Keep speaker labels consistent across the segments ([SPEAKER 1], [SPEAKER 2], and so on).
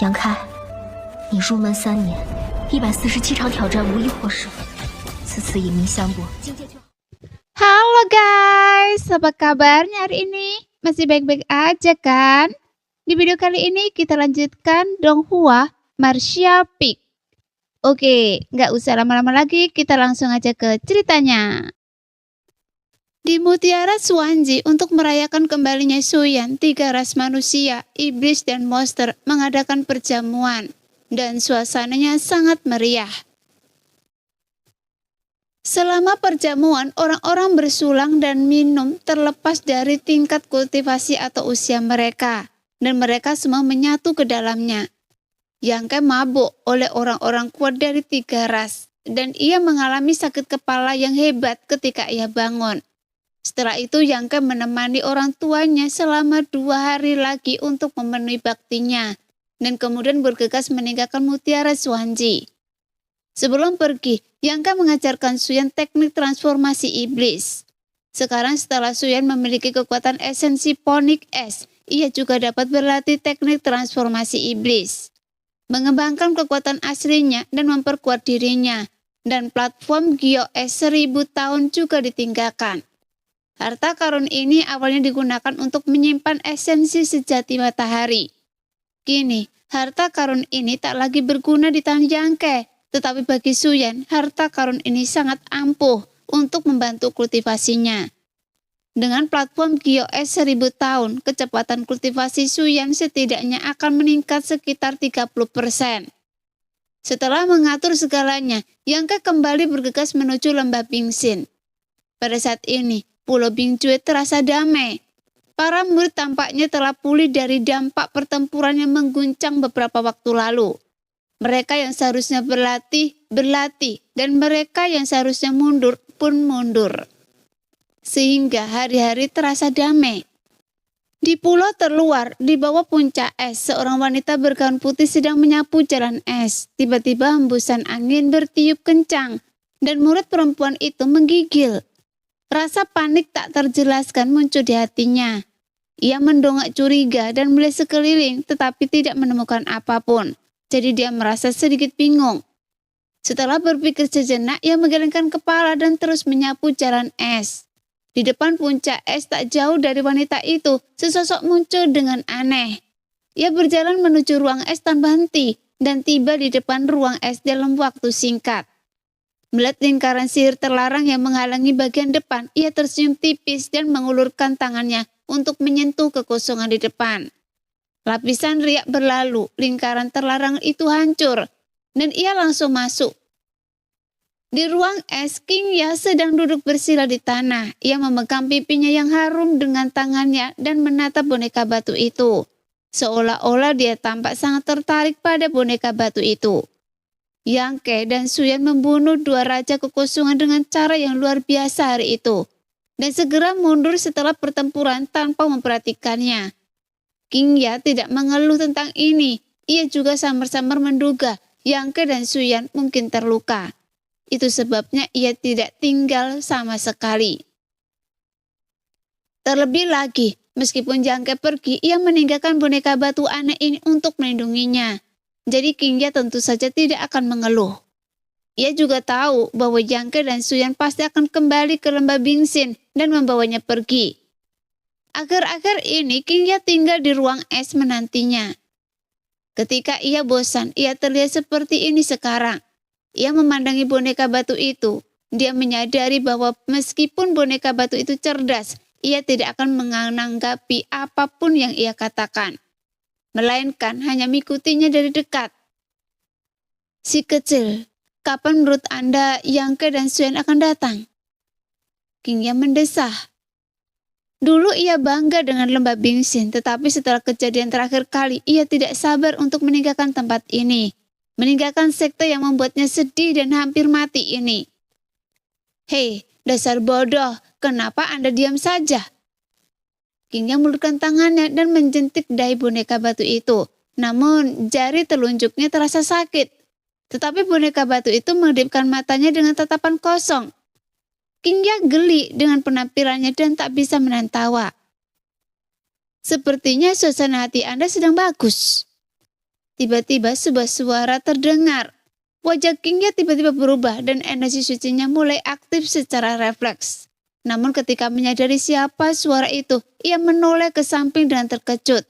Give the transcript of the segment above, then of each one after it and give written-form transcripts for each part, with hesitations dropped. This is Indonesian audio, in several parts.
[SPEAKER 1] 杨开，你入门3年，147场挑战无一获胜，此次以命相搏，境界就好。
[SPEAKER 2] Halo guys, apa kabarnya hari ini? Masih baik-baik aja kan? Di video kali ini kita lanjutkan Donghua Martial Peak. Oke, nggak usah lama-lama lagi, kita langsung aja ke ceritanya. Di Mutiara Suanji, untuk merayakan kembalinya Suyan, 3 ras manusia, iblis dan monster mengadakan perjamuan, dan suasananya sangat meriah. Selama perjamuan, orang-orang bersulang dan minum terlepas dari tingkat kultivasi atau usia mereka, dan mereka semua menyatu ke dalamnya. Yangke mabuk oleh orang-orang kuat dari 3 ras, dan ia mengalami sakit kepala yang hebat ketika ia bangun. Setelah itu Yangke menemani orang tuanya selama 2 hari lagi untuk memenuhi baktinya, dan kemudian bergegas meninggalkan Mutiara Suanji. Sebelum pergi, Yangke mengajarkan Suyan teknik transformasi iblis. Sekarang setelah Suyan memiliki kekuatan esensi Phoenix S, ia juga dapat berlatih teknik transformasi iblis, mengembangkan kekuatan aslinya dan memperkuat dirinya, dan platform Gyo S 1000 tahun juga ditinggalkan. Harta karun ini awalnya digunakan untuk menyimpan esensi sejati matahari. Kini, harta karun ini tak lagi berguna di tangan Yangke, tetapi bagi Suyan, harta karun ini sangat ampuh untuk membantu kultivasinya. Dengan platform Gyo S 1000 tahun, kecepatan kultivasi Suyan setidaknya akan meningkat sekitar 30%. Setelah mengatur segalanya, Yangke kembali bergegas menuju lembah Bingxin. Pada saat ini, Pulau Bingcue terasa damai. Para murid tampaknya telah pulih dari dampak pertempuran yang mengguncang beberapa waktu lalu. Mereka yang seharusnya berlatih, dan mereka yang seharusnya mundur pun mundur. Sehingga hari-hari terasa damai. Di pulau terluar, di bawah puncak es, seorang wanita bergaun putih sedang menyapu jalan es. Tiba-tiba hembusan angin bertiup kencang, dan murid perempuan itu menggigil. Rasa panik tak terjelaskan muncul di hatinya. Ia mendongak curiga dan melihat sekeliling tetapi tidak menemukan apapun. Jadi dia merasa sedikit bingung. Setelah berpikir sejenak, ia menggelengkan kepala dan terus menyapu jalan es. Di depan puncak es tak jauh dari wanita itu, sesosok muncul dengan aneh. Ia berjalan menuju ruang es tanpa henti dan tiba di depan ruang es dalam waktu singkat. Melihat lingkaran sihir terlarang yang menghalangi bagian depan, ia tersenyum tipis dan mengulurkan tangannya untuk menyentuh kekosongan di depan. Lapisan riak berlalu, lingkaran terlarang itu hancur, dan ia langsung masuk. Di ruang es, King Ya sedang duduk bersila di tanah. Ia memegang pipinya yang harum dengan tangannya dan menatap boneka batu itu. Seolah-olah dia tampak sangat tertarik pada boneka batu itu. Yangke dan Suyan membunuh 2 raja kekosongan dengan cara yang luar biasa hari itu, dan segera mundur setelah pertempuran tanpa memperhatikannya. King Ya tidak mengeluh tentang ini, ia juga samar-samar menduga Yangke dan Suyan mungkin terluka. Itu sebabnya ia tidak tinggal sama sekali. Terlebih lagi, meskipun Yangke pergi, ia meninggalkan boneka batu aneh ini untuk melindunginya. Jadi King Ya tentu saja tidak akan mengeluh. Ia juga tahu bahwa Yangke dan Suyan pasti akan kembali ke lembah Bingxin dan membawanya pergi. Akhir-akhir ini King Ya tinggal di ruang es menantinya. Ketika ia bosan, ia terlihat seperti ini sekarang. Ia memandangi boneka batu itu. Dia menyadari bahwa meskipun boneka batu itu cerdas, ia tidak akan menanggapi apapun yang ia katakan, melainkan hanya mengikutinya dari dekat. Si kecil, kapan menurut Anda Yangke dan Suyan akan datang? King Ya mendesah. Dulu ia bangga dengan lembah Bingxin, tetapi setelah kejadian terakhir kali, ia tidak sabar untuk meninggalkan tempat ini. Meninggalkan sekte yang membuatnya sedih dan hampir mati ini. Hei, dasar bodoh, kenapa Anda diam saja? King Ya mengulurkan tangannya dan menjentik dahi boneka batu itu. Namun, jari telunjuknya terasa sakit. Tetapi boneka batu itu mengedipkan matanya dengan tatapan kosong. King Ya geli dengan penampilannya dan tak bisa menahan tawa. Sepertinya suasana hati Anda sedang bagus. Tiba-tiba sebuah suara terdengar. Wajah Kingya tiba-tiba berubah dan energi sucinya mulai aktif secara refleks. Namun ketika menyadari siapa suara itu, ia menoleh ke samping dan terkejut.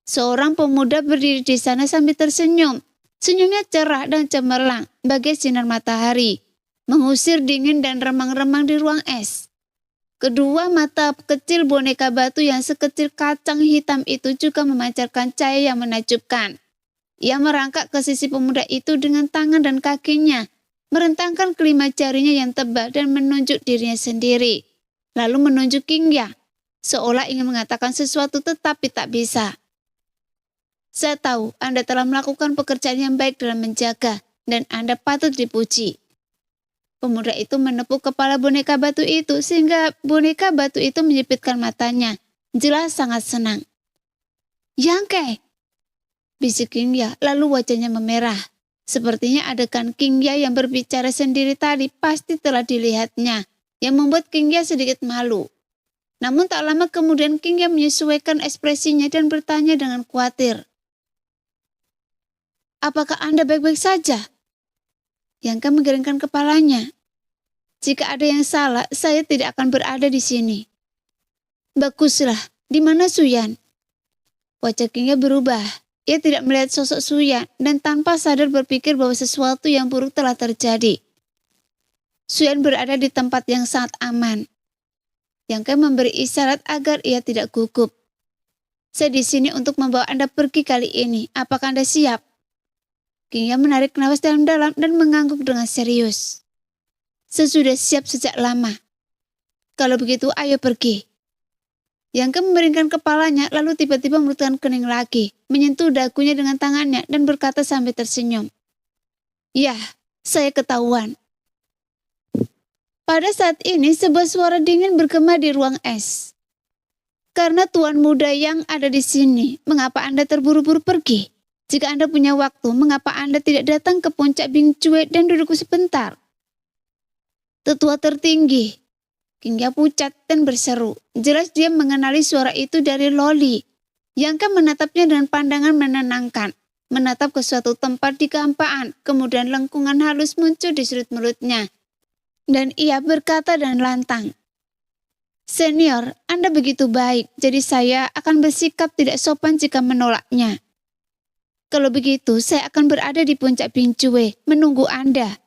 [SPEAKER 2] Seorang pemuda berdiri di sana sambil tersenyum. Senyumnya cerah dan cemerlang bagai sinar matahari, mengusir dingin dan remang-remang di ruang es. Kedua mata kecil boneka batu yang sekecil kacang hitam itu juga memancarkan cahaya yang menakjubkan. Ia merangkak ke sisi pemuda itu dengan tangan dan kakinya, merentangkan kelima jarinya yang tebal dan menunjuk dirinya sendiri. Lalu menunjuk Kingya, seolah ingin mengatakan sesuatu tetapi tak bisa. Saya tahu Anda telah melakukan pekerjaan yang baik dalam menjaga, dan Anda patut dipuji. Pemuda itu menepuk kepala boneka batu itu sehingga boneka batu itu menyipitkan matanya. Jelas sangat senang. "Yangke!" bisik Kingya, lalu wajahnya memerah. Sepertinya adegan Kingya yang berbicara sendiri tadi pasti telah dilihatnya, yang membuat Kingya sedikit malu. Namun tak lama kemudian Kingya menyesuaikan ekspresinya dan bertanya dengan khawatir. "Apakah Anda baik-baik saja?" Yangke menggelengkan kepalanya. "Jika ada yang salah, saya tidak akan berada di sini." "Baguslah, di mana Suyan?" Wajah Kingya berubah. Ia tidak melihat sosok Suyan dan tanpa sadar berpikir bahwa sesuatu yang buruk telah terjadi. Suyan berada di tempat yang sangat aman. Yangke memberi isyarat agar ia tidak gugup. "Saya di sini untuk membawa Anda pergi kali ini. Apakah Anda siap?" Kingya menarik napas dalam-dalam dan mengangguk dengan serius. "Sesudah siap sejak lama. Kalau begitu ayo pergi." Yangke memeringkan kepalanya lalu tiba-tiba melututkan kening lagi, menyentuh dagunya dengan tangannya dan berkata sambil tersenyum. "Ya, saya ketahuan." Pada saat ini sebuah suara dingin bergema di ruang es. "Karena tuan muda yang ada di sini, mengapa Anda terburu-buru pergi? Jika Anda punya waktu, mengapa Anda tidak datang ke puncak Bingcue dan duduk sebentar?" "Tetua tertinggi," Kingya pucat dan berseru. Jelas dia mengenali suara itu dari Loli. Yangke menatapnya dengan pandangan menenangkan. Menatap ke suatu tempat di kehampaan, kemudian lengkungan halus muncul di sudut mulutnya. Dan ia berkata dengan lantang, "Senior, Anda begitu baik, jadi saya akan bersikap tidak sopan jika menolaknya. Kalau begitu, saya akan berada di puncak Bingcue, menunggu Anda."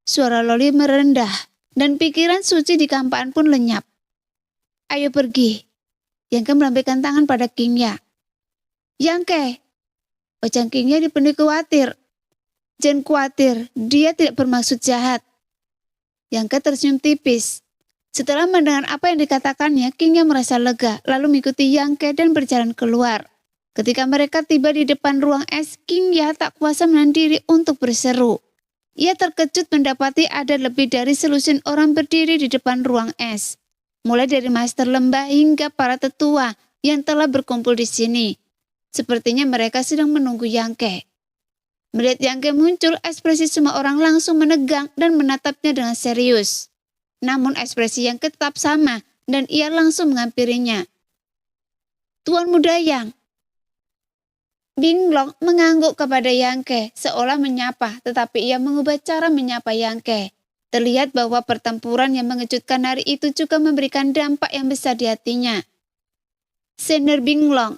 [SPEAKER 2] Suara Loli merendah, dan pikiran suci di kehampaan pun lenyap. "Ayo pergi." Yangke melambaikan tangan pada Kingya. "Yangke!" Wajah Kingya dipenuhi khawatir. "Jangan khawatir, dia tidak bermaksud jahat." Yangke tersenyum tipis. Setelah mendengar apa yang dikatakannya, Kingya merasa lega, lalu mengikuti Yangke dan berjalan keluar. Ketika mereka tiba di depan ruang es, Kingya tak kuasa menahan diri untuk berseru. Ia terkejut mendapati ada lebih dari selusin orang berdiri di depan ruang es. Mulai dari master lembah hingga para tetua yang telah berkumpul di sini. Sepertinya mereka sedang menunggu Yangke. Melihat Yangke muncul, ekspresi semua orang langsung menegang dan menatapnya dengan serius. Namun ekspresi Yangke tetap sama dan ia langsung menghampirinya. "Tuan muda Yang." Binglong mengangguk kepada Yangke seolah menyapa, tetapi ia mengubah cara menyapa Yangke. Terlihat bahwa pertempuran yang mengejutkan hari itu juga memberikan dampak yang besar di hatinya. "Senior Binglong."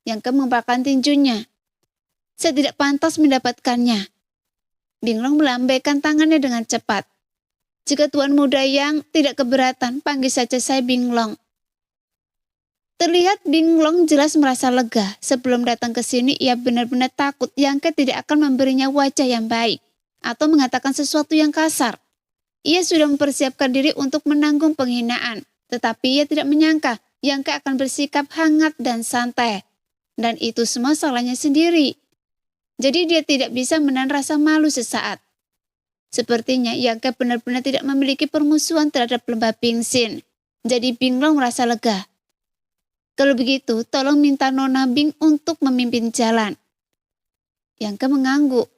[SPEAKER 2] Yangke mengepalkan tinjunya. "Saya tidak pantas mendapatkannya." Binglong melambaikan tangannya dengan cepat. "Jika Tuan muda Yang tidak keberatan, panggil saja saya Binglong." Terlihat Binglong jelas merasa lega. Sebelum datang ke sini, ia benar-benar takut Yangke tidak akan memberinya wajah yang baik atau mengatakan sesuatu yang kasar. Ia sudah mempersiapkan diri untuk menanggung penghinaan, tetapi ia tidak menyangka Yangke akan bersikap hangat dan santai. Dan itu semua salahnya sendiri. Jadi dia tidak bisa menahan rasa malu sesaat. Sepertinya Yangke benar-benar tidak memiliki permusuhan terhadap lembah Bingsin. Jadi Binglong merasa lega. "Kalau begitu, tolong minta Nona Bing untuk memimpin jalan." Yangke mengangguk.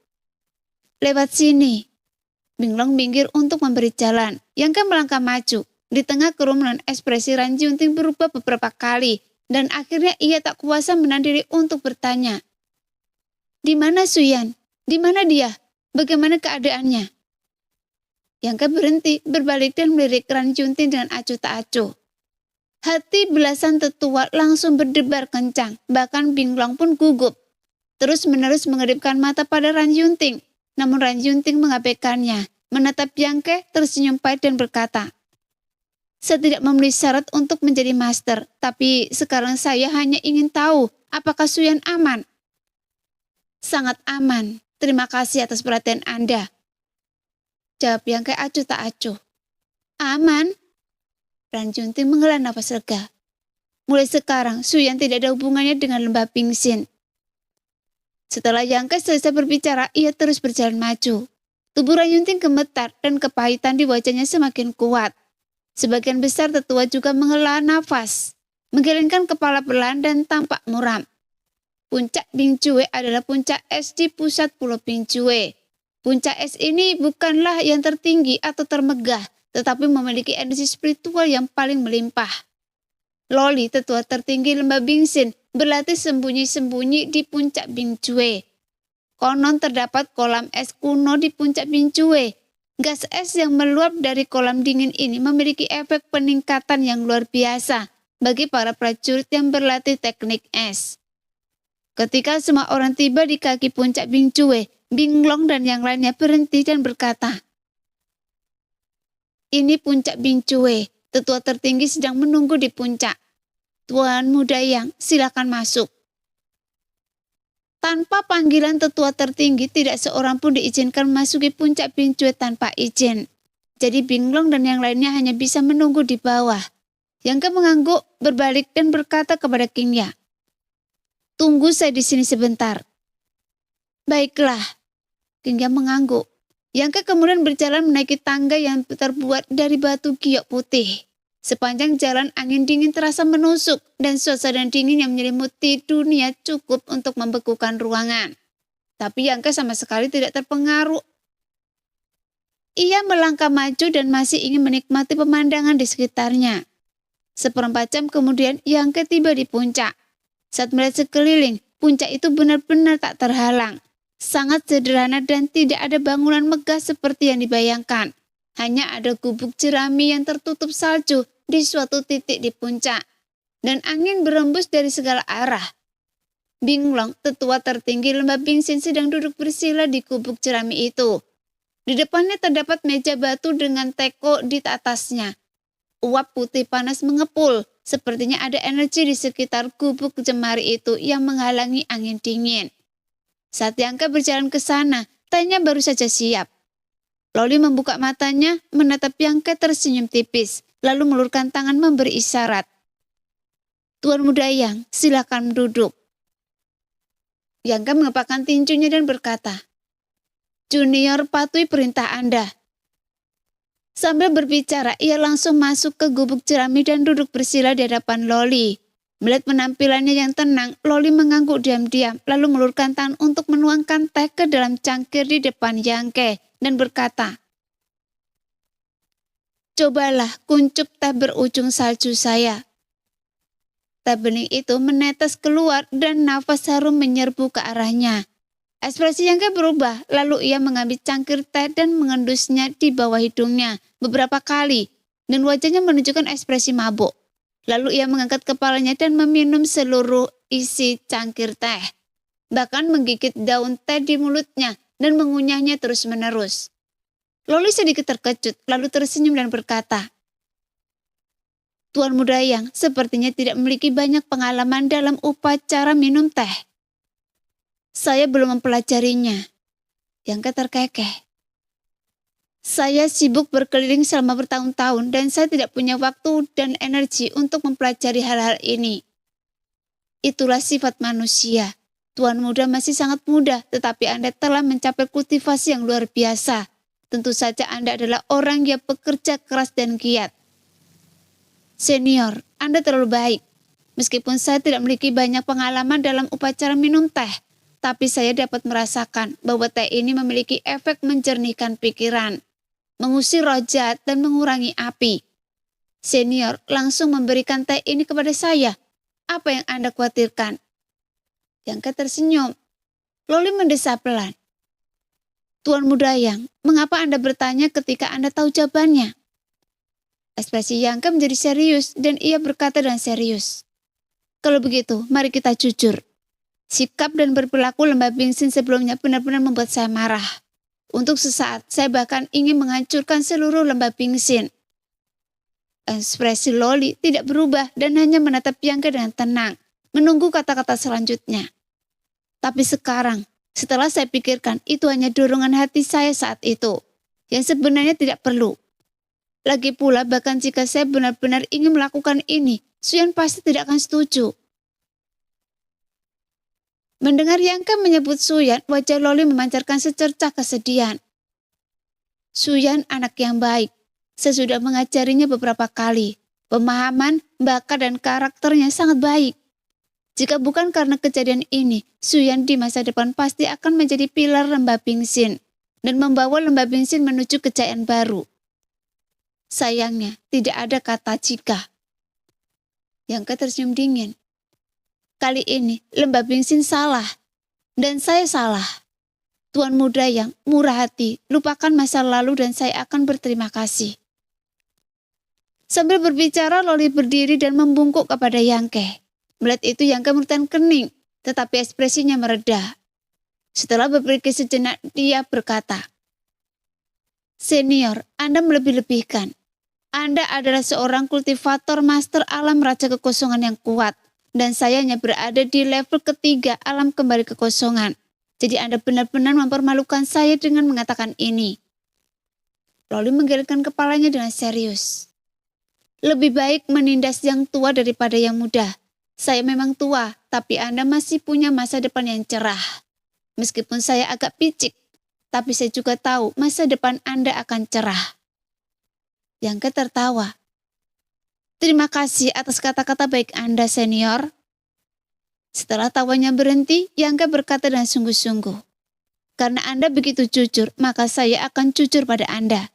[SPEAKER 2] "Lewat sini." Binglong minggir untuk memberi jalan. Yangke melangkah maju. Di tengah kerumunan, ekspresi Ran Junting berubah beberapa kali. Dan akhirnya ia tak kuasa menahan diri untuk bertanya. Di mana Suyan? Di mana dia? Bagaimana keadaannya? Yangke berhenti, berbalik dan melirik Ran Junting dengan acuh tak acuh. Hati belasan tetua langsung berdebar kencang, bahkan Binglong pun gugup. Terus-menerus mengedipkan mata pada Ran Junting, namun Ran Junting mengabaikannya, menatap Yangke, tersenyum pahit dan berkata, "Saya tidak memenuhi syarat untuk menjadi master, tapi sekarang saya hanya ingin tahu apakah Suyan aman." "Sangat aman, terima kasih atas perhatian Anda," jawab Yangke acuh tak acuh. "Aman?" Ran Junting menghela nafas lega. Mulai sekarang, Suyan tidak ada hubungannya dengan lembah Pingxin. Setelah Yangke selesai berbicara, ia terus berjalan maju. Tubuh Ran Junting gemetar dan kepahitan di wajahnya semakin kuat. Sebagian besar tetua juga menghela nafas, menggelengkan kepala pelan dan tampak muram. Puncak Bingcue adalah puncak es di pusat Pulau Bingcue. Puncak es ini bukanlah yang tertinggi atau termegah, tetapi memiliki energi spiritual yang paling melimpah. Loli, tetua tertinggi lembah Bingxin, berlatih sembunyi-sembunyi di puncak Bingcue. Konon terdapat kolam es kuno di puncak Bingcue. Gas es yang meluap dari kolam dingin ini memiliki efek peningkatan yang luar biasa bagi para prajurit yang berlatih teknik es. Ketika semua orang tiba di kaki puncak Bingcue, Binglong dan yang lainnya berhenti dan berkata, "Ini puncak Bingcue, tetua tertinggi sedang menunggu di puncak. Tuan Muda Yang, silakan masuk." Tanpa panggilan tetua tertinggi, tidak seorang pun diizinkan memasuki puncak Bingcue tanpa izin. Jadi Binglong dan yang lainnya hanya bisa menunggu di bawah. Yangke mengangguk, berbalik dan berkata kepada King Ya, "Tunggu saya di sini sebentar." "Baiklah." King Ya mengangguk. Yangke kemudian berjalan menaiki tangga yang terbuat dari batu giok putih. Sepanjang jalan angin dingin terasa menusuk dan suasana dingin yang menyelimuti dunia cukup untuk membekukan ruangan. Tapi Yangke sama sekali tidak terpengaruh. Ia melangkah maju dan masih ingin menikmati pemandangan di sekitarnya. Seperempat jam kemudian Yangke tiba di puncak. Saat melihat sekeliling, puncak itu benar-benar tak terhalang. Sangat sederhana dan tidak ada bangunan megah seperti yang dibayangkan. Hanya ada gubuk jerami yang tertutup salju di suatu titik di puncak. Dan angin berembus dari segala arah. Binglong, tetua tertinggi lembah Bingxin, sedang duduk bersila di gubuk jerami itu. Di depannya terdapat meja batu dengan teko di atasnya. Uap putih panas mengepul. Sepertinya ada energi di sekitar gubuk jemari itu yang menghalangi angin dingin. Saat Yangke berjalan ke sana, tehnya baru saja siap. Loli membuka matanya, menatap Yangke tersenyum tipis, lalu mengulurkan tangan memberi isyarat. "Tuan Muda Yang, silakan duduk." Yangke mengepakkan tinjunya dan berkata, "Junior, patuhi perintah Anda." Sambil berbicara, ia langsung masuk ke gubuk jerami dan duduk bersila di hadapan Loli. Melihat penampilannya yang tenang, Loli mengangguk diam-diam, lalu melulurkan tangan untuk menuangkan teh ke dalam cangkir di depan Yangke dan berkata, "Cobalah kuncup teh berujung salju saya." Teh bening itu menetes keluar dan nafas harum menyerbu ke arahnya. Ekspresi Yangke berubah, lalu ia mengambil cangkir teh dan mengendusnya di bawah hidungnya beberapa kali, dan wajahnya menunjukkan ekspresi mabuk. Lalu ia mengangkat kepalanya dan meminum seluruh isi cangkir teh. Bahkan menggigit daun teh di mulutnya dan mengunyahnya terus-menerus. Loli sedikit terkejut, lalu tersenyum dan berkata, "Tuan Muda Yang sepertinya tidak memiliki banyak pengalaman dalam upacara minum teh." "Saya belum mempelajarinya." Yangke terkekeh. "Saya sibuk berkeliling selama bertahun-tahun dan saya tidak punya waktu dan energi untuk mempelajari hal-hal ini." "Itulah sifat manusia. Tuan Muda masih sangat muda, tetapi Anda telah mencapai kultivasi yang luar biasa. Tentu saja Anda adalah orang yang bekerja keras dan giat." "Senior, Anda terlalu baik. Meskipun saya tidak memiliki banyak pengalaman dalam upacara minum teh, tapi saya dapat merasakan bahwa teh ini memiliki efek menjernihkan pikiran, mengusir roh jahat dan mengurangi api. Senior langsung memberikan teh ini kepada saya. Apa yang Anda khawatirkan?" Yangke tersenyum. Loli mendesah pelan. Tuan Muda Yang, mengapa Anda bertanya ketika Anda tahu jawabannya? Ekspresi Yangke menjadi serius dan ia berkata dengan serius. Kalau begitu, mari kita jujur. Sikap dan berperilaku Lembah Bingsin sebelumnya benar-benar membuat saya marah. Untuk sesaat, saya bahkan ingin menghancurkan seluruh Lembah Bingsin. Ekspresi Loli tidak berubah dan hanya menatap Yangke dengan tenang, menunggu kata-kata selanjutnya. Tapi sekarang, setelah saya pikirkan, itu hanya dorongan hati saya saat itu, yang sebenarnya tidak perlu. Lagi pula, bahkan jika saya benar-benar ingin melakukan ini, Suyan pasti tidak akan setuju. Mendengar Yangke menyebut Suyan, wajah Loli memancarkan secercah kesedihan. Suyan anak yang baik. Saya sudah mengajarinya beberapa kali. Pemahaman, bakat, dan karakternya sangat baik. Jika bukan karena kejadian ini, Suyan di masa depan pasti akan menjadi pilar Lembah Bingsin dan membawa Lembah Bingsin menuju kejayaan baru. Sayangnya, tidak ada kata jika. Yangke tersenyum dingin. Kali ini, Lembah Bingsin salah. Dan saya salah. Tuan Muda Yang murah hati, lupakan masa lalu dan saya akan berterima kasih. Sambil berbicara, Loli berdiri dan membungkuk kepada Yangke. Melihat itu Yangke merutkan kening, tetapi ekspresinya mereda. Setelah berpikir sejenak, dia berkata, Senior, Anda melebih-lebihkan. Anda adalah seorang kultivator master alam Raja Kekosongan yang kuat. Dan saya hanya berada di level ketiga alam kembali kekosongan. Jadi Anda benar-benar mempermalukan saya dengan mengatakan ini. Loli menggelengkan kepalanya dengan serius. Lebih baik menindas yang tua daripada yang muda. Saya memang tua, tapi Anda masih punya masa depan yang cerah. Meskipun saya agak picik, tapi saya juga tahu masa depan Anda akan cerah. Yangke tertawa. Terima kasih atas kata-kata baik Anda, senior. Setelah tawanya berhenti, Yangke berkata dengan sungguh-sungguh. Karena Anda begitu jujur, maka saya akan jujur pada Anda.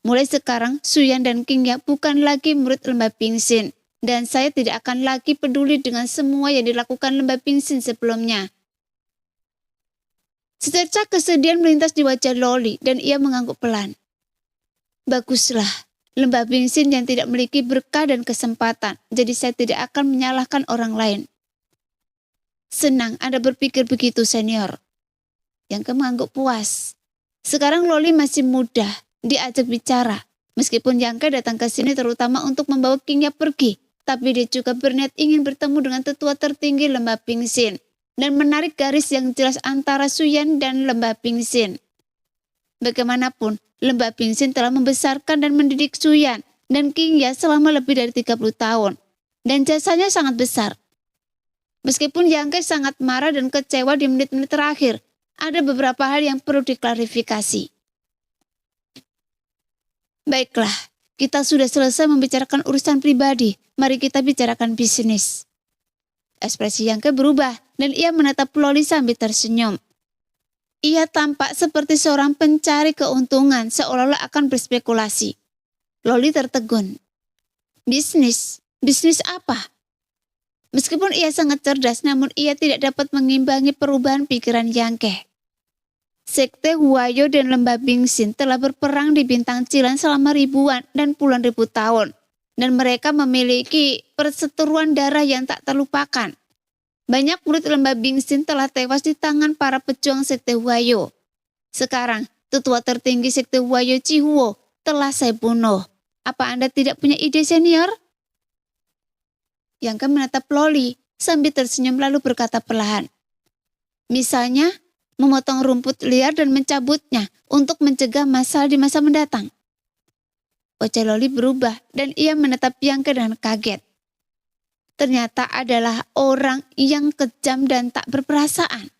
[SPEAKER 2] Mulai sekarang, Suyan dan Qingya bukan lagi murid Lembah Bingsin. Dan saya tidak akan lagi peduli dengan semua yang dilakukan Lembah Bingsin sebelumnya. Secercah kesedihan melintas di wajah Loli dan ia mengangguk pelan. Baguslah, Lembah Bingsin yang tidak memiliki berkah dan kesempatan, jadi saya tidak akan menyalahkan orang lain. Senang Anda berpikir begitu, senior. Yangke mengangguk puas. Sekarang Loli masih muda, diajak bicara. Meskipun Yangke datang ke sini terutama untuk membawa Qingya pergi, tapi dia juga berniat ingin bertemu dengan tetua tertinggi Lembah Bingsin dan menarik garis yang jelas antara Suyan dan Lembah Bingsin. Bagaimanapun, Lembah Bingsin telah membesarkan dan mendidik Suyan dan Qingya selama lebih dari 30 tahun, dan jasanya sangat besar. Meskipun Yangke sangat marah dan kecewa di menit-menit terakhir, ada beberapa hal yang perlu diklarifikasi. Baiklah, kita sudah selesai membicarakan urusan pribadi, mari kita bicarakan bisnis. Ekspresi Yangke berubah dan ia menatap Loli sambil tersenyum. Ia tampak seperti seorang pencari keuntungan seolah-olah akan berspekulasi. Loli tertegun. Bisnis? Bisnis apa? Meskipun ia sangat cerdas, namun ia tidak dapat mengimbangi perubahan pikiran Yangke. Sekte Huayo dan Lembah Bingsin telah berperang di Bintang Cilan selama ribuan dan puluhan ribu tahun. Dan mereka memiliki perseteruan darah yang tak terlupakan. Banyak murid Lembah Bingsin telah tewas di tangan para pejuang Sekte Huayo. Sekarang, tetua tertinggi Sekte Huayo Cihuo telah saya bunuh. Apa Anda tidak punya ide, senior? Yangke menatap Loli sambil tersenyum lalu berkata perlahan. Misalnya, memotong rumput liar dan mencabutnya untuk mencegah masalah di masa mendatang. Wajah Loli berubah dan ia menatap Yangke dengan kaget. Ternyata adalah orang yang kejam dan tak berperasaan.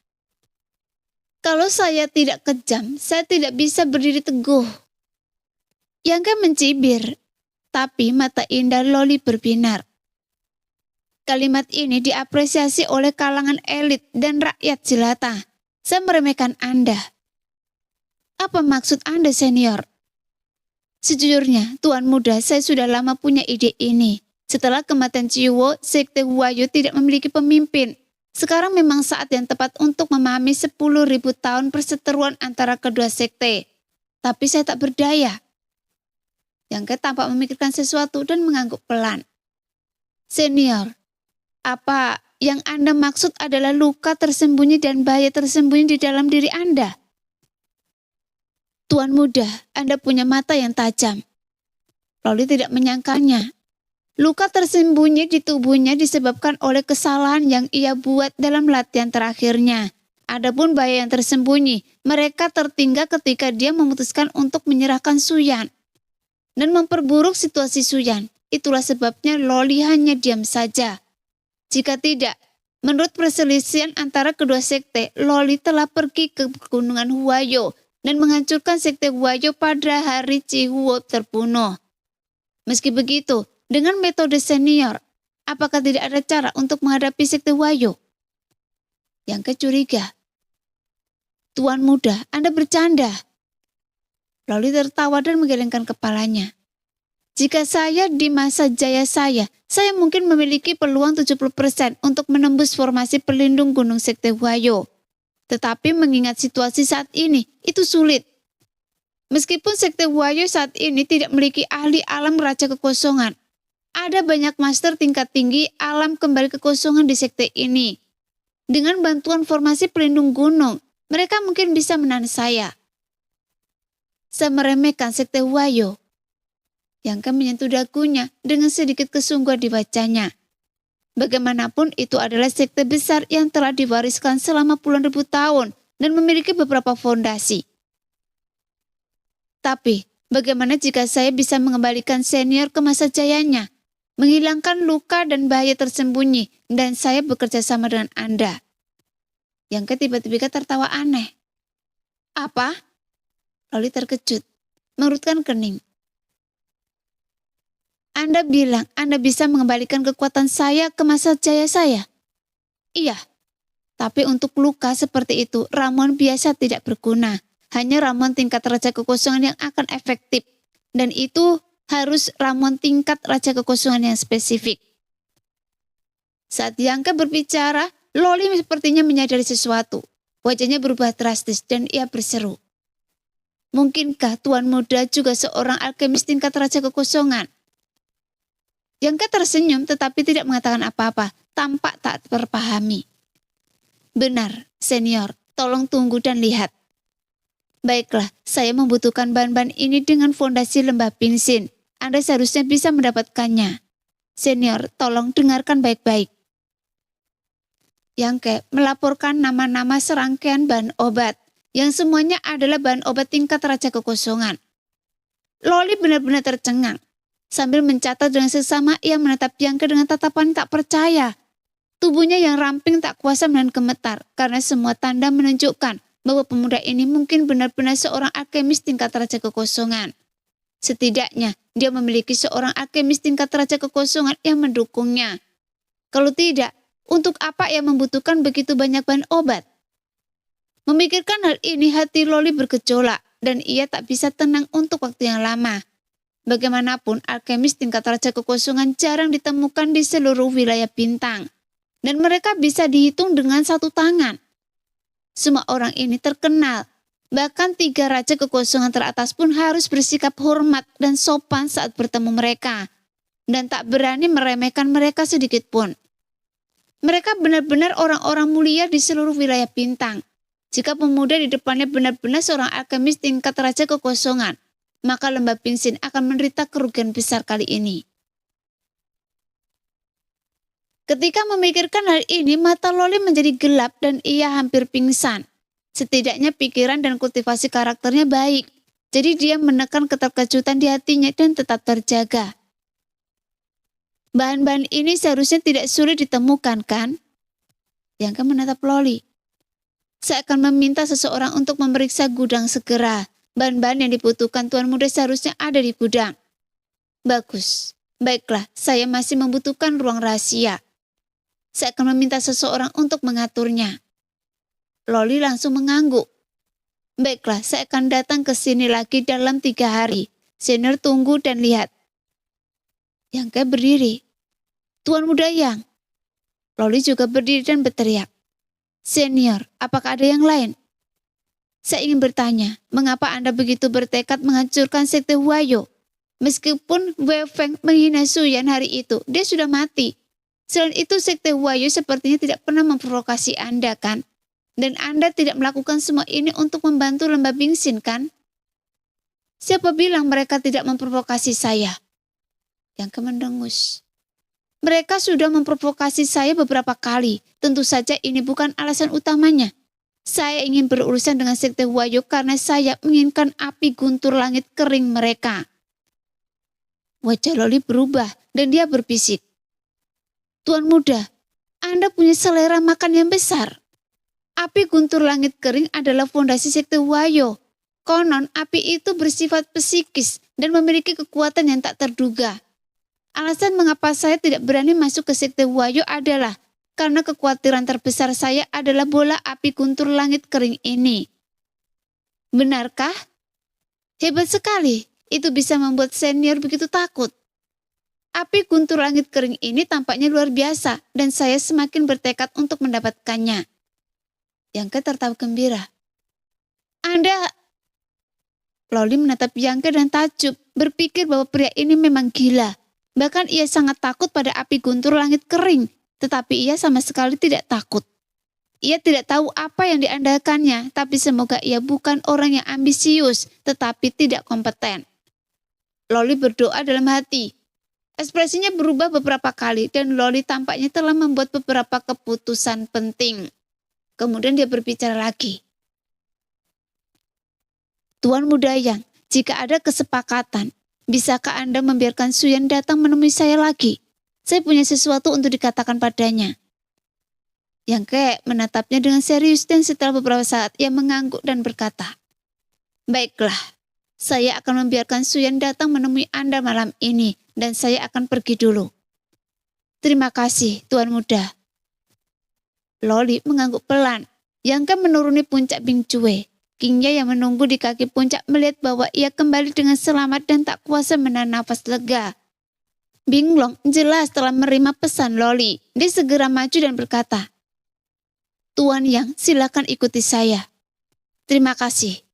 [SPEAKER 2] Kalau saya tidak kejam, saya tidak bisa berdiri teguh. Yangke mencibir, tapi mata indah Loli berbinar. Kalimat ini diapresiasi oleh kalangan elit dan rakyat jelata. Saya meremehkan Anda. Apa maksud Anda, senior? Sejujurnya, Tuan Muda, saya sudah lama punya ide ini. Setelah kematian Ciwo, Sekte Huayo tidak memiliki pemimpin. Sekarang memang saat yang tepat untuk memahami 10.000 tahun perseteruan antara kedua sekte. Tapi saya tak berdaya. Yang tampak memikirkan sesuatu dan mengangguk pelan. Senior, apa yang Anda maksud adalah luka tersembunyi dan bahaya tersembunyi di dalam diri Anda? Tuan muda, Anda punya mata yang tajam. Loli tidak menyangkanya. Luka tersembunyi di tubuhnya disebabkan oleh kesalahan yang ia buat dalam latihan terakhirnya. Adapun bahaya yang tersembunyi, mereka tertinggal ketika dia memutuskan untuk menyerahkan Suyan dan memperburuk situasi Suyan. Itulah sebabnya Loli hanya diam saja. Jika tidak, menurut perselisihan antara kedua sekte, Loli telah pergi ke pegunungan Huayo dan menghancurkan sekte Huayo pada hari Cihuo terbunuh. Meski begitu, dengan metode senior, apakah tidak ada cara untuk menghadapi sekte Huayo? Yang curiga. Tuan muda, Anda bercanda. Loli tertawa dan menggelengkan kepalanya. Jika saya di masa jaya saya mungkin memiliki peluang 70% untuk menembus formasi pelindung gunung sekte Huayo. Tetapi mengingat situasi saat ini, itu sulit. Meskipun sekte Huayo saat ini tidak memiliki ahli alam raja kekosongan, ada banyak master tingkat tinggi alam kembali kekosongan di sekte ini. Dengan bantuan formasi pelindung gunung, mereka mungkin bisa menahan saya. Saya meremehkan sekte Huayo. Yang menyentuh dagunya dengan sedikit kesungguhan dibacanya. Bagaimanapun itu adalah sekte besar yang telah diwariskan selama puluhan ribu tahun dan memiliki beberapa fondasi. Tapi, bagaimana jika saya bisa mengembalikan senior ke masa jayanya? Menghilangkan luka dan bahaya tersembunyi, dan saya bekerja sama dengan Anda. Yang tiba-tiba tertawa aneh. Apa? Loli terkejut, mengerutkan kening. Anda bilang Anda bisa mengembalikan kekuatan saya ke masa jaya saya? Iya, tapi untuk luka seperti itu, ramuan biasa tidak berguna. Hanya ramuan tingkat raja kekosongan yang akan efektif. Dan itu harus ramuan tingkat raja kekosongan yang spesifik. Saat Yangke berbicara, Loli sepertinya menyadari sesuatu. Wajahnya berubah drastis dan ia berseru. Mungkinkah Tuan Muda juga seorang alkemis tingkat raja kekosongan? Yangke tersenyum tetapi tidak mengatakan apa-apa, tampak tak terpahami. Benar, senior, tolong tunggu dan lihat. Baiklah, saya membutuhkan bahan-bahan ini dengan fondasi lembah Pingsin. Anda seharusnya bisa mendapatkannya. Senior, tolong dengarkan baik-baik. Yangke melaporkan nama-nama serangkaian bahan obat, yang semuanya adalah bahan obat tingkat raja kekosongan. Loli benar-benar tercengang. Sambil mencatat dengan seksama, ia menatap Yangke dengan tatapan tak percaya. Tubuhnya yang ramping tak kuasa menahan gemetar, karena semua tanda menunjukkan bahwa pemuda ini mungkin benar-benar seorang alkemis tingkat raja kekosongan. Setidaknya, dia memiliki seorang alkemis tingkat raja kekosongan yang mendukungnya. Kalau tidak, untuk apa ia membutuhkan begitu banyak bahan obat? Memikirkan hal ini, hati Loli bergejolak, dan ia tak bisa tenang untuk waktu yang lama. Bagaimanapun, alkemis tingkat raja kekosongan jarang ditemukan di seluruh wilayah bintang, dan mereka bisa dihitung dengan satu tangan. Semua orang ini terkenal, bahkan 3 raja kekosongan teratas pun harus bersikap hormat dan sopan saat bertemu mereka, dan tak berani meremehkan mereka sedikit pun. Mereka benar-benar orang-orang mulia di seluruh wilayah bintang. Jika pemuda di depannya benar-benar seorang alkemis tingkat raja kekosongan, maka lembah Pingsin akan menderita kerugian besar kali ini. Ketika memikirkan hal ini, mata Loli menjadi gelap dan ia hampir pingsan. Setidaknya pikiran dan kultivasi karakternya baik, jadi dia menekan keterkejutan di hatinya dan tetap terjaga. Bahan-bahan ini seharusnya tidak sulit ditemukan, kan? Yangke menatap Loli. Saya akan meminta seseorang untuk memeriksa gudang segera. Bahan-bahan yang dibutuhkan Tuan Muda seharusnya ada di gudang. Bagus. Baiklah, saya masih membutuhkan ruang rahasia. Saya akan meminta seseorang untuk mengaturnya. Loli langsung mengangguk. Baiklah, saya akan datang ke sini lagi dalam 3 hari. Senior tunggu dan lihat. Yangke berdiri. Tuan Muda Yang. Loli juga berdiri dan berteriak, "Senior, apakah ada yang lain?" Saya ingin bertanya, mengapa Anda begitu bertekad menghancurkan sekte Huayo? Meskipun Wei Feng menghina Suyan hari itu, dia sudah mati. Selain itu, sekte Huayo sepertinya tidak pernah memprovokasi Anda, kan? Dan Anda tidak melakukan semua ini untuk membantu Lembah Bingsin, kan? Siapa bilang mereka tidak memprovokasi saya? Yang mendengus. Mereka sudah memprovokasi saya beberapa kali. Tentu saja ini bukan alasan utamanya. Saya ingin berurusan dengan sekte Huayo karena saya menginginkan api guntur langit kering mereka. Wajah Loli berubah dan dia berbisik, "Tuan muda, Anda punya selera makan yang besar. Api guntur langit kering adalah fondasi sekte Huayo. Konon api itu bersifat psikis dan memiliki kekuatan yang tak terduga. Alasan mengapa saya tidak berani masuk ke sekte Huayo adalah karena kekhawatiran terbesar saya adalah bola api guntur langit kering ini." Benarkah? Hebat sekali, itu bisa membuat senior begitu takut. Api guntur langit kering ini tampaknya luar biasa dan saya semakin bertekad untuk mendapatkannya. Yangke tertawa gembira. Anda... Loli menatap Yangke dan takjub, berpikir bahwa pria ini memang gila. Bahkan ia sangat takut pada api guntur langit kering, tetapi ia sama sekali tidak takut. Ia tidak tahu apa yang diandalkannya, tapi semoga ia bukan orang yang ambisius, tetapi tidak kompeten. Loli berdoa dalam hati. Ekspresinya berubah beberapa kali dan Loli tampaknya telah membuat beberapa keputusan penting. Kemudian dia berbicara lagi. "Tuan muda Yang, jika ada kesepakatan, bisakah Anda membiarkan Suyan datang menemui saya lagi? Saya punya sesuatu untuk dikatakan padanya." Yangke menatapnya dengan serius dan setelah beberapa saat ia mengangguk dan berkata, "Baiklah, saya akan membiarkan Suyan datang menemui Anda malam ini dan saya akan pergi dulu." "Terima kasih, Tuan muda." Loli mengangguk pelan. Yangke menuruni puncak Bingcue. Kingya yang menunggu di kaki puncak melihat bahwa ia kembali dengan selamat dan tak kuasa menahan nafas lega. Binglong jelas telah menerima pesan Loli. Dia segera maju dan berkata, "Tuan Yang, silakan ikuti saya." "Terima kasih."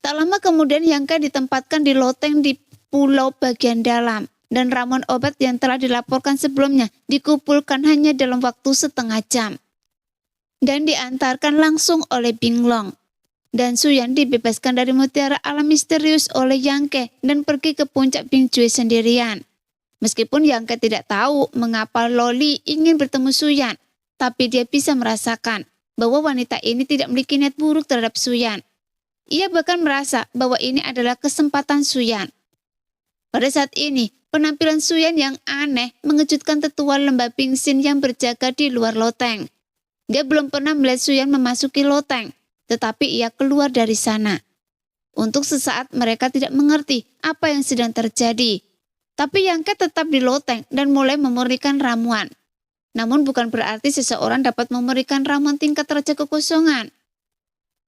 [SPEAKER 2] Tak lama kemudian Yangke ditempatkan di loteng di pulau bagian dalam dan ramuan obat yang telah dilaporkan sebelumnya dikumpulkan hanya dalam waktu setengah jam dan diantarkan langsung oleh Binglong. Dan Suyan dibebaskan dari mutiara alam misterius oleh Yangke dan pergi ke puncak Bingcue sendirian. Meskipun Yangke tidak tahu mengapa Loli ingin bertemu Suyan, tapi dia bisa merasakan bahwa wanita ini tidak memiliki niat buruk terhadap Suyan. Ia bahkan merasa bahwa ini adalah kesempatan Suyan. Pada saat ini, penampilan Suyan yang aneh mengejutkan tetua Lembah Bingsin yang berjaga di luar loteng. Dia belum pernah melihat Suyan memasuki loteng, tetapi ia keluar dari sana. Untuk sesaat mereka tidak mengerti apa yang sedang terjadi. Tapi Yangke tetap di loteng dan mulai memurnikan ramuan. Namun bukan berarti seseorang dapat memberikan ramuan tingkat raja kekosongan.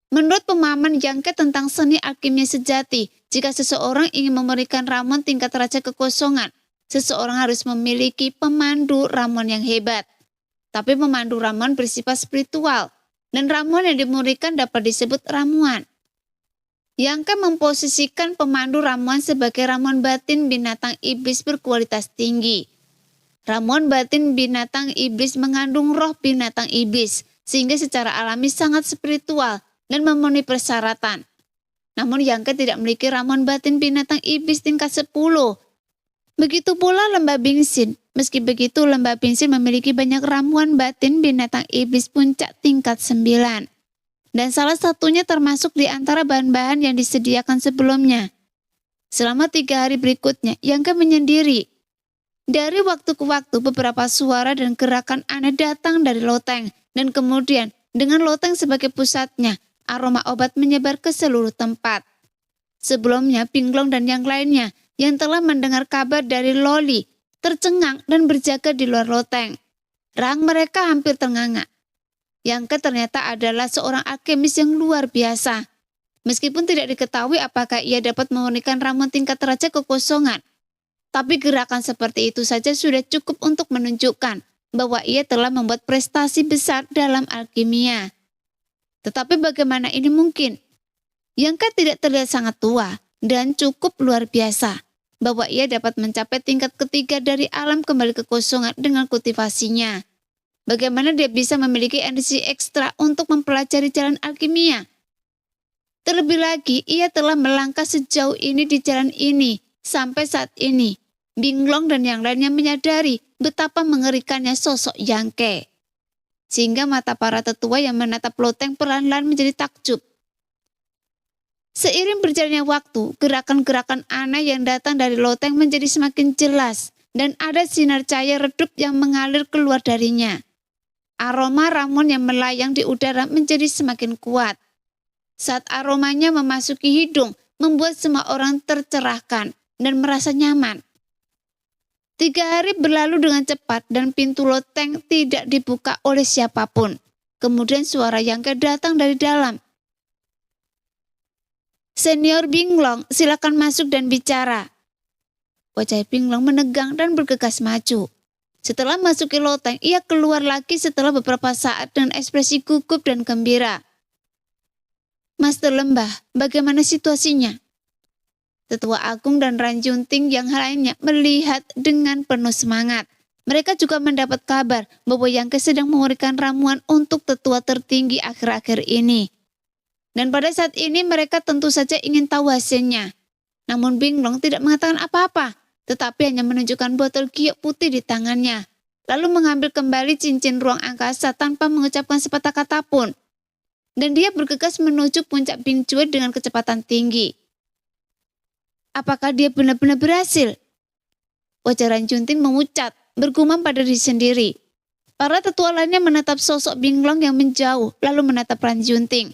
[SPEAKER 2] Menurut pemahaman Yangke tentang seni alkimia sejati, jika seseorang ingin memberikan ramuan tingkat raja kekosongan, seseorang harus memiliki pemandu ramuan yang hebat. Tapi pemandu ramuan bersifat spiritual, dan ramuan yang dimurnikan dapat disebut ramuan. Yangke memposisikan pemandu ramuan sebagai ramuan batin binatang iblis berkualitas tinggi. Ramuan batin binatang iblis mengandung roh binatang iblis, sehingga secara alami sangat spiritual dan memenuhi persyaratan. Namun Yangke tidak memiliki ramuan batin binatang iblis tingkat 10. Begitu pula Lembah Bingsin. Meski begitu, Lembah Bingsin memiliki banyak ramuan batin binatang iblis puncak tingkat 9. Dan salah satunya termasuk di antara bahan-bahan yang disediakan sebelumnya. Selama 3 hari berikutnya, Yangke menyendiri. Dari waktu ke waktu beberapa suara dan gerakan aneh datang dari loteng. Dan kemudian dengan loteng sebagai pusatnya, aroma obat menyebar ke seluruh tempat. Sebelumnya Binglong dan yang lainnya yang telah mendengar kabar dari Loli tercengang dan berjaga di luar loteng. Rahang mereka hampir ternganga. Yangke ternyata adalah seorang alkemis yang luar biasa. Meskipun tidak diketahui apakah ia dapat memurnikan ramuan tingkat raja kekosongan, tapi gerakan seperti itu saja sudah cukup untuk menunjukkan bahwa ia telah membuat prestasi besar dalam alkimia. Tetapi bagaimana ini mungkin? Yang Ke tidak terlihat sangat tua dan cukup luar biasa, bahwa ia dapat mencapai tingkat ketiga dari alam kembali kekosongan dengan kultivasinya. Bagaimana dia bisa memiliki energi ekstra untuk mempelajari jalan alkimia? Terlebih lagi, ia telah melangkah sejauh ini di jalan ini. Sampai saat ini, Binglong dan yang lainnya menyadari betapa mengerikannya sosok Yang Ke. Sehingga mata para tetua yang menatap Loteng perlahan-lahan menjadi takjub. Seiring berjalannya waktu, gerakan-gerakan aneh yang datang dari Loteng menjadi semakin jelas dan ada sinar cahaya redup yang mengalir keluar darinya. Aroma ramuan yang melayang di udara menjadi semakin kuat. Saat aromanya memasuki hidung, membuat semua orang tercerahkan dan merasa nyaman. 3 hari berlalu dengan cepat dan pintu loteng tidak dibuka oleh siapapun. Kemudian suara Yang Ke datang dari dalam. "Senior Binglong, silakan masuk dan bicara." Wajah Binglong menegang dan bergegas maju. Setelah masuk ke loteng, ia keluar lagi setelah beberapa saat dengan ekspresi gugup dan gembira. "Master Lembah, bagaimana situasinya?" Tetua Agung dan Ranjunting yang lainnya melihat dengan penuh semangat. Mereka juga mendapat kabar bahwa Yang Ke sedang memberikan ramuan untuk tetua tertinggi akhir-akhir ini. Dan pada saat ini mereka tentu saja ingin tahu hasilnya. Namun Binglong tidak mengatakan apa-apa, tetapi hanya menunjukkan botol giok putih di tangannya, lalu mengambil kembali cincin ruang angkasa tanpa mengucapkan sepatah kata pun. Dan dia bergegas menuju puncak Bing Cue dengan kecepatan tinggi. Apakah dia benar-benar berhasil? Wajah Ranjunting memucat, bergumam pada diri sendiri. Para tetua lainnya menatap sosok Binglong yang menjauh, lalu menatap Ranjunting.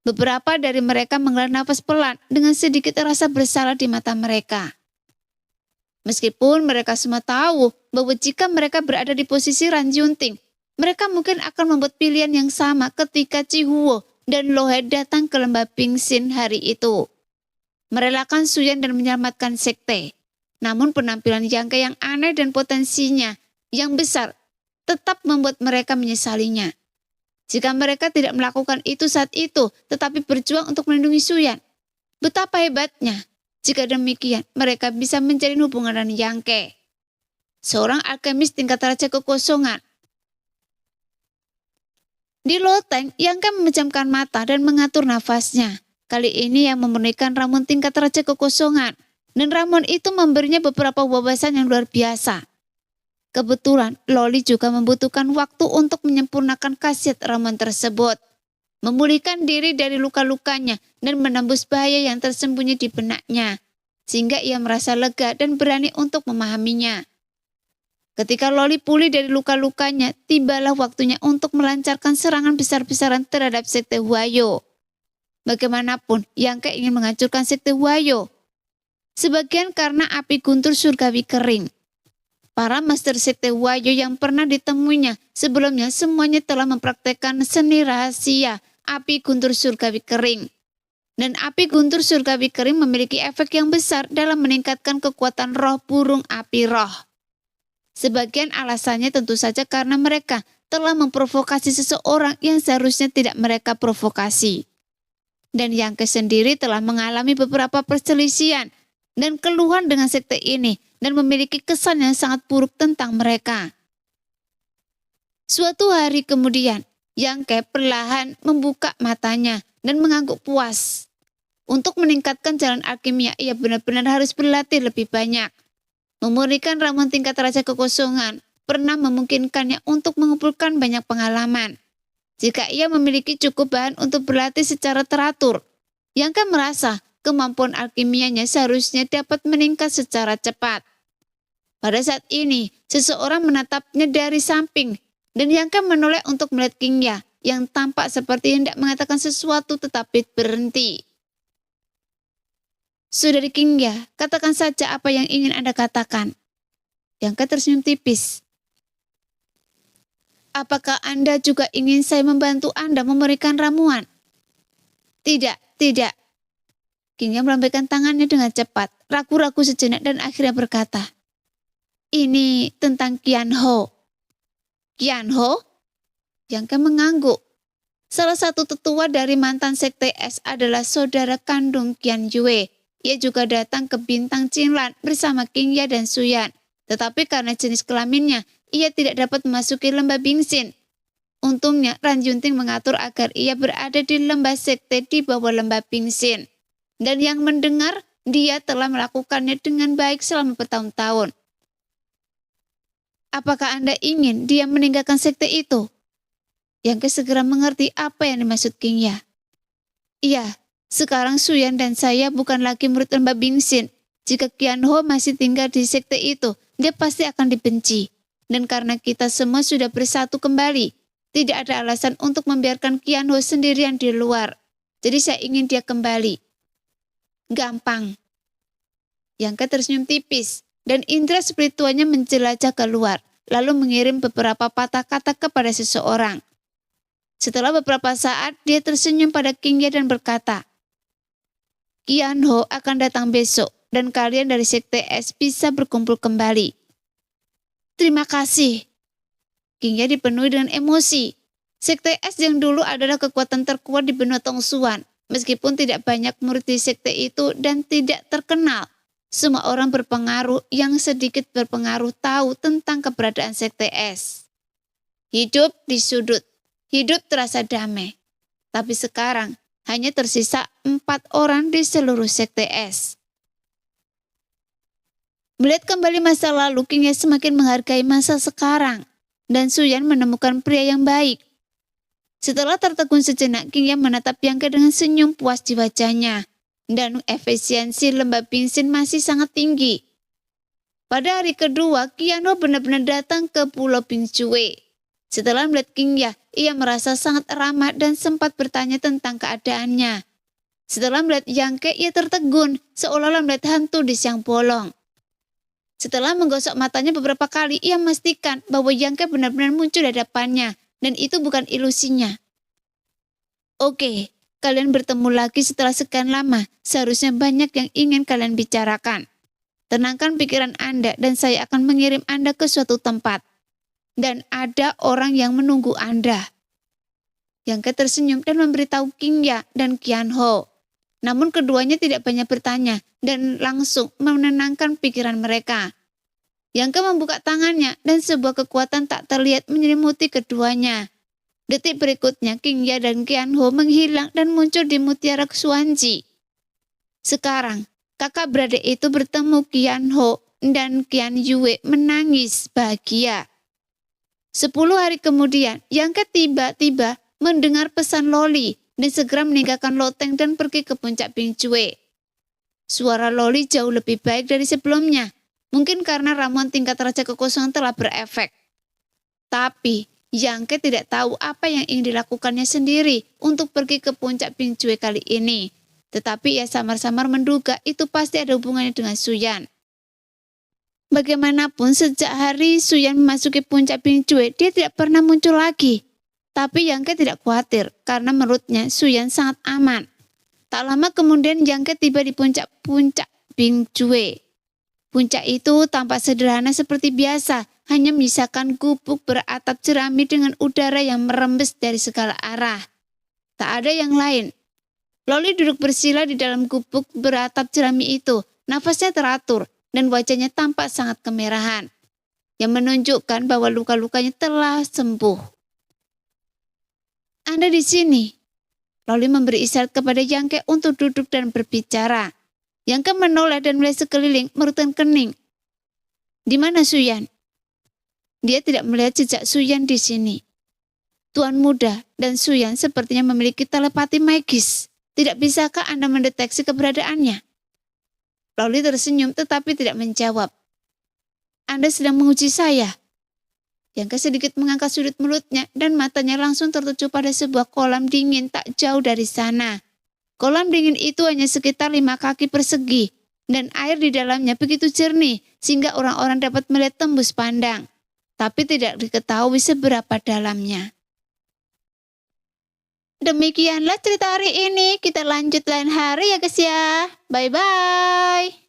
[SPEAKER 2] Beberapa dari mereka menghela nafas pelan dengan sedikit rasa bersalah di mata mereka. Meskipun mereka semua tahu bahwa jika mereka berada di posisi Ranjunting, mereka mungkin akan membuat pilihan yang sama ketika Cihuo dan Lohe datang ke lembah Pingsin hari itu. Merelakan Suyan dan menyelamatkan sekte. Namun penampilan Yang Ke yang aneh dan potensinya yang besar tetap membuat mereka menyesalinya. Jika mereka tidak melakukan itu saat itu, tetapi berjuang untuk melindungi Suyan, betapa hebatnya. Jika demikian, mereka bisa menjalin hubungan dengan Yang Ke, seorang alkemis tingkat raja kekosongan. Di loteng, Yang Ke memejamkan mata dan mengatur nafasnya. Kali ini yang memurnikan ramuan tingkat raja kekosongan. Dan ramuan itu memberinya beberapa wawasan yang luar biasa. Kebetulan, Loli juga membutuhkan waktu untuk menyempurnakan khasiat ramuan tersebut. Memulihkan diri dari luka-lukanya dan menembus bahaya yang tersembunyi di benaknya, sehingga ia merasa lega dan berani untuk memahaminya. Ketika Loli pulih dari luka-lukanya, tibalah waktunya untuk melancarkan serangan besar-besaran terhadap sekte Huayo. Bagaimanapun, Yang Ke ingin menghancurkan sekte Huayo. Sebagian karena api guntur surgawi kering. Para master sekte Huayo yang pernah ditemuinya sebelumnya semuanya telah mempraktekkan seni rahasia api guntur surgawi kering. Dan api guntur surgawi kering memiliki efek yang besar dalam meningkatkan kekuatan roh burung api roh. Sebagian alasannya tentu saja karena mereka telah memprovokasi seseorang yang seharusnya tidak mereka provokasi. Dan Yang Ke sendiri telah mengalami beberapa perselisihan dan keluhan dengan sekte ini dan memiliki kesan yang sangat buruk tentang mereka. Suatu hari kemudian, Yang Ke perlahan membuka matanya dan mengangguk puas. Untuk meningkatkan jalan alkimia, ia benar-benar harus berlatih lebih banyak. Memurnikan ramuan tingkat raja kekosongan pernah memungkinkannya untuk mengumpulkan banyak pengalaman. Jika ia memiliki cukup bahan untuk berlatih secara teratur, Yang Ke merasa kemampuan alkimianya seharusnya dapat meningkat secara cepat. Pada saat ini, seseorang menatapnya dari samping, dan Yang Ke menoleh untuk melihat Qingya yang tampak seperti hendak mengatakan sesuatu tetapi berhenti. "Saudari Qingya, katakan saja apa yang ingin Anda katakan." Yang Ke tersenyum tipis. "Apakah Anda juga ingin saya membantu Anda memberikan ramuan?" Tidak. Qingya melambaikan tangannya dengan cepat, ragu-ragu sejenak dan akhirnya berkata, "Ini tentang Qian Ho." Qian Ho? Yang mengangguk. Salah satu tetua dari mantan sekte es adalah saudara kandung Qian Yue. Ia juga datang ke Bintang Qinlan bersama Qingya dan Suyan. Tetapi karena jenis kelaminnya, ia tidak dapat memasuki lembah Bingxin. Untungnya, Ran Yunting mengatur agar ia berada di lembah sekte di bawah lembah Bingxin. Dan yang mendengar, dia telah melakukannya dengan baik selama bertahun-tahun. Apakah Anda ingin dia meninggalkan sekte itu? Yang segera mengerti apa yang dimaksud Qingya. Iya, sekarang Suyan dan saya bukan lagi murid lembah Bingxin. Jika Qian Ho masih tinggal di sekte itu, dia pasti akan dibenci. Dan karena kita semua sudah bersatu kembali, tidak ada alasan untuk membiarkan Qian Ho sendirian di luar. Jadi saya ingin dia kembali. Gampang. Yang tersenyum tipis, dan indera spiritualnya menjelajah keluar, lalu mengirim beberapa patah kata kepada seseorang. Setelah beberapa saat, dia tersenyum pada Qingya dan berkata, Qian Ho akan datang besok, dan kalian dari sekte es bisa berkumpul kembali. Terima kasih. Qingya dipenuhi dengan emosi. Sekte es yang dulu adalah kekuatan terkuat di benua Tongsuan. Meskipun tidak banyak murid di sekte itu dan tidak terkenal, semua orang berpengaruh yang sedikit berpengaruh tahu tentang keberadaan sekte es. Hidup di sudut, hidup terasa damai. Tapi sekarang hanya tersisa 4 orang di seluruh sekte es. Melihat kembali masa lalu, Qingya semakin menghargai masa sekarang. Dan Suyan menemukan pria yang baik. Setelah tertegun sejenak, Qingya menatap Yang dengan senyum puas di wajahnya. Dan efisiensi lembah Bingxin masih sangat tinggi. Pada hari kedua, Qian Ho benar-benar datang ke Pulau Bingcue. Setelah melihat Qingya, ia merasa sangat ramah dan sempat bertanya tentang keadaannya. Setelah melihat Yang, ia tertegun, seolah-olah melihat hantu di siang bolong. Setelah menggosok matanya beberapa kali, ia memastikan bahwa Yang benar-benar muncul di hadapannya, dan itu bukan ilusinya. Oke, kalian bertemu lagi setelah sekian lama, seharusnya banyak yang ingin kalian bicarakan. Tenangkan pikiran Anda dan saya akan mengirim Anda ke suatu tempat. Dan ada orang yang menunggu Anda. Yang tersenyum dan memberitahu Qingya dan Qian Ho. Namun keduanya tidak banyak bertanya dan langsung menenangkan pikiran mereka. Yang membuka tangannya dan sebuah kekuatan tak terlihat menyelimuti keduanya. Detik berikutnya Qingya dan Qian Ho menghilang dan muncul di Mutiara Xuanji. Sekarang kakak beradik itu bertemu Qian Ho dan Qian Yue menangis bahagia. 10 hari kemudian Yang tiba-tiba mendengar pesan Loli dan segera meninggalkan loteng dan pergi ke puncak Bingcue. Suara Loli jauh lebih baik dari sebelumnya. Mungkin karena ramuan tingkat raja kekosongan telah berefek. Tapi Yang tidak tahu apa yang ingin dilakukannya sendiri untuk pergi ke puncak Bingcue kali ini. Tetapi ia samar-samar menduga itu pasti ada hubungannya dengan Suyan. Bagaimanapun sejak hari Suyan memasuki puncak Bingcue, dia tidak pernah muncul lagi. Tapi Yang tidak khawatir karena menurutnya Suyan sangat aman. Tak lama kemudian Yang tiba di puncak Bingcue. Puncak itu tampak sederhana seperti biasa, hanya menyisakan gubuk beratap jerami dengan udara yang merembes dari segala arah. Tak ada yang lain. Loli duduk bersila di dalam gubuk beratap jerami itu, nafasnya teratur dan wajahnya tampak sangat kemerahan, yang menunjukkan bahwa luka-lukanya telah sembuh. Anda di sini. Loli memberi isyarat kepada Yang untuk duduk dan berbicara. Yang menoleh dan melihat sekeliling merutkan kening. Di mana Suyan? Dia tidak melihat jejak Suyan di sini. Tuan muda dan Suyan sepertinya memiliki telepati magis. Tidak bisakah Anda mendeteksi keberadaannya? Loli tersenyum tetapi tidak menjawab. Anda sedang menguji saya. Yang sedikit mengangkat sudut mulutnya dan matanya langsung tertuju pada sebuah kolam dingin tak jauh dari sana. Kolam dingin itu hanya sekitar 5 kaki persegi dan air di dalamnya begitu jernih sehingga orang-orang dapat melihat tembus pandang. Tapi tidak diketahui seberapa dalamnya. Demikianlah cerita hari ini. Kita lanjut lain hari ya guys ya. Bye-bye.